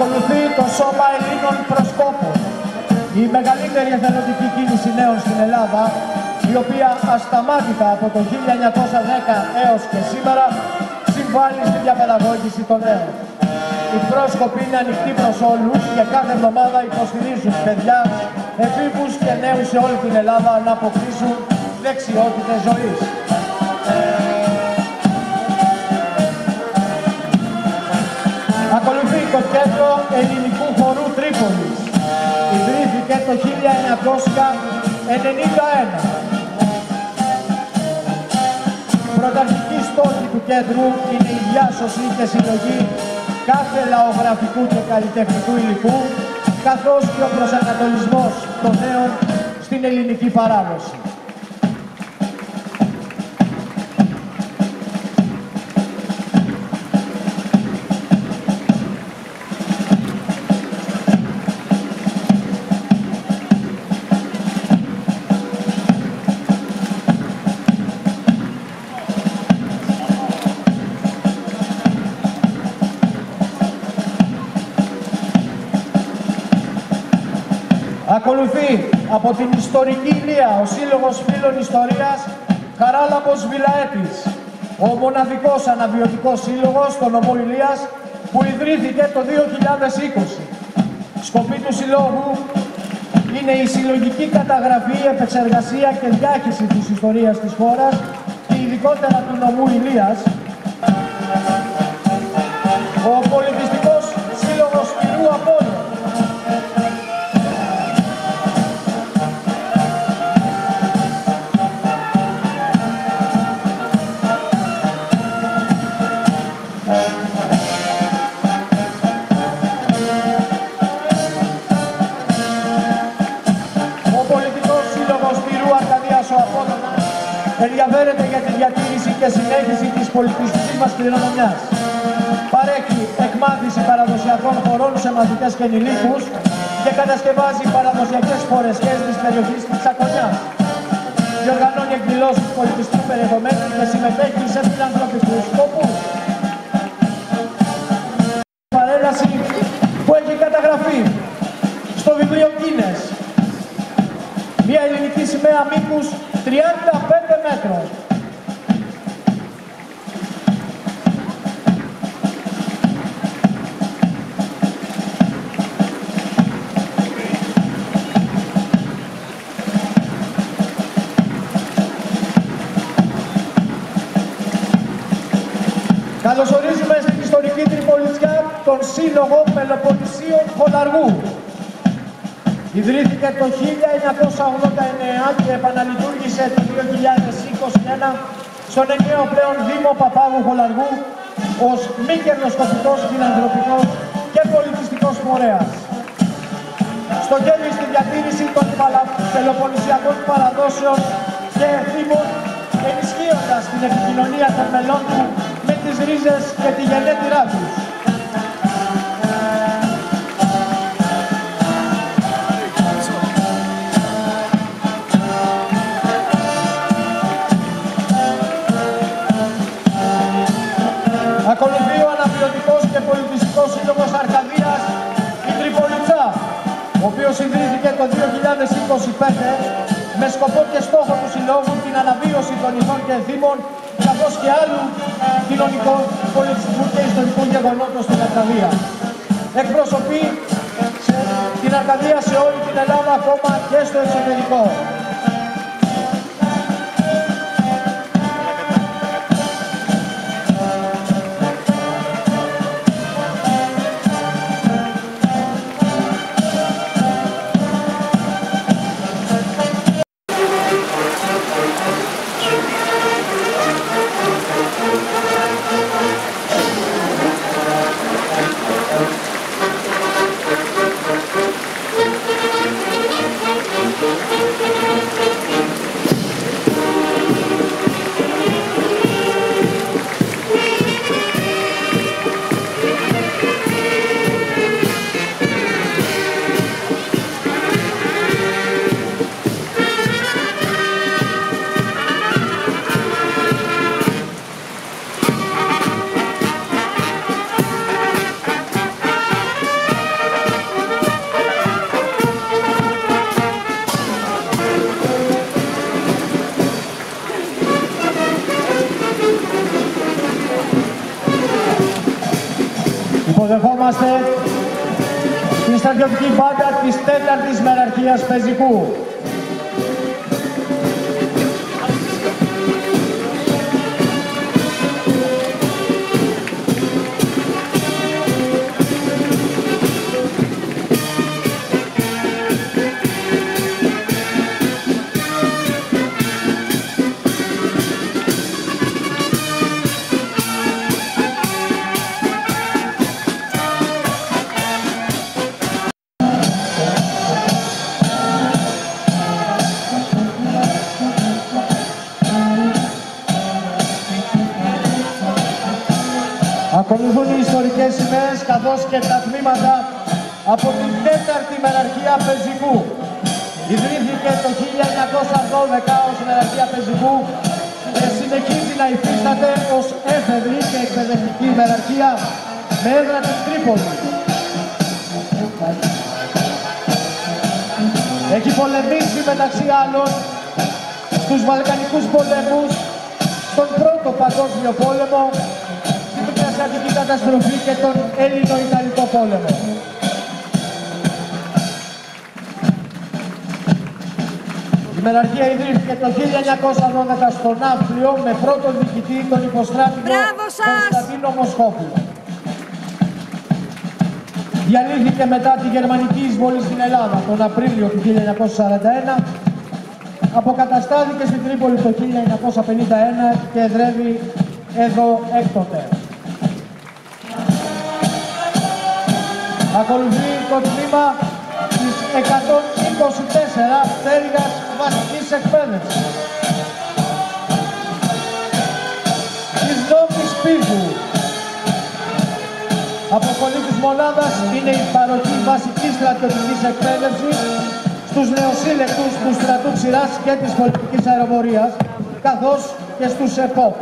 Ακολουθεί το Σώμα Ελλήνων Προσκόπων, η μεγαλύτερη εθελοντική κίνηση νέων στην Ελλάδα, η οποία ασταμάτητα από το 1910 έως και σήμερα συμβάλλει στη διαπαιδαγώγηση των νέων. Οι πρόσκοποι είναι ανοιχτοί προς όλους και κάθε εβδομάδα υποστηρίζουν παιδιά, εφήβους και νέους σε όλη την Ελλάδα να αποκτήσουν δεξιότητες ζωής. Ακολουθεί το Κέντρο Ελληνικού Χορού Τρίπολης. Ιδρύθηκε το 1991. Πρωταρχική στόχη του κέντρου είναι η διάσωση και συλλογή κάθε λαογραφικού και καλλιτεχνικού υλικού, καθώς και ο προσανατολισμός των νέων στην ελληνική παράδοση. Ακολουθεί από την ιστορική Ηλία ο Σύλλογος Φίλων Ιστορίας Χαράλαμπος Βιλαέτης, ο μοναδικός αναβιωτικός σύλλογος στο νομό Ηλίας που ιδρύθηκε το 2020. Σκοπή του συλλόγου είναι η συλλογική καταγραφή, επεξεργασία και διάχυση της ιστορίας της χώρας και ειδικότερα του νομού Ηλίας. Ο πολιτιστικός σύλλογος Πυρού Απόλλων, ενδιαφέρεται για τη διατήρηση και συνέχιση της πολιτιστικής μας κληρονομιάς. Παρέχει εκμάθηση παραδοσιακών χωρών σε μαθητές και ενηλίκους και κατασκευάζει παραδοσιακές φορεσιές της περιοχής της Τσακωνιάς. Διοργανώνει εκδηλώσεις πολιτιστικού περιεχομένου και συμμετέχει σε φιλανθρωπικούς σκοπούς. Παρέλαση που έχει καταγραφεί στο βιβλίο Guinness. Μια ελληνική σημαία μήκους 35 μέτρων. Καλωσορίζουμε στην ιστορική Τριπολιτσιά τον Σύλλογο Πελοποννησίων Χολαργού. Ιδρύθηκε το 1989 και επαναλειτουργήσε το 2021 στον ενιαίο πλέον Δήμο Παπάγου Χολαργού ως μη κερδοσκοπικός, φιλανθρωπικός και πολιτιστικός φορέας. Στοχεύει στη διατήρηση των πελοποννησιακών παραδόσεων και εθήμων, ενισχύοντας την επικοινωνία των μελών του με τις ρίζες και τη γενέτειρά τους. Ακολουθεί ο αναβιωτικός και πολιτιστικός σύλλογος Αρκαδίας η Τριπολιτσά, ο οποίος ιδρύθηκε το 2025 με σκοπό και στόχο του συλλόγου την αναβίωση των ηθών και εθήμων, καθώς και άλλου κοινωνικών, πολιτιστικού και ιστορικού γεγονότων στην Αρκαδία. Εκπροσωπεί την Αρκαδία σε όλη την Ελλάδα, ακόμα και στο εξωτερικό. Υποδεχόμαστε την στρατιωτική μπάντα της 4ης Μεραρχίας Πεζικού. Ακολουθούν οι ιστορικές σημαίες καθώς και τα τμήματα από την 4η Μεραρχία Πεζικού. Ιδρύθηκε το 1912 ως Μεραρχία Πεζικού και συνεχίζει να υφίσταται ως έφευρη και εκπαιδευτική μεραρχία με έδρα την Τρίπολη. Έχει πολεμήσει μεταξύ άλλων στους Βαλκανικούς πολέμους, στον Πρώτο Παγκόσμιο Πόλεμο, στην Ασιατική καταστροφή και τον Έλληνο-Ιταλικό πόλεμο. Η μεραρχία ιδρύθηκε το 1912 στο Ναύπλιο με πρώτον διοικητή τον υποστράτηγο Κωνσταντίνο Μοσχόπουλο. Διαλύθηκε μετά τη γερμανική εισβολή στην Ελλάδα τον Απρίλιο του 1941, αποκαταστάθηκε στην Τρίπολη το 1951 και εδρεύει εδώ έκτοτε. Ακολουθεί το τμήμα της 124 πτέρυγας βασικής εκπαίδευσης της Νόμης Πύργου. Αποστολή της μονάδας είναι η παροχή βασικής στρατιωτικής εκπαίδευσης στους νεοσύλλεκτους του στρατού ξηράς και της πολιτικής αεροπορίας, καθώς και στους ΕΠΟΠ.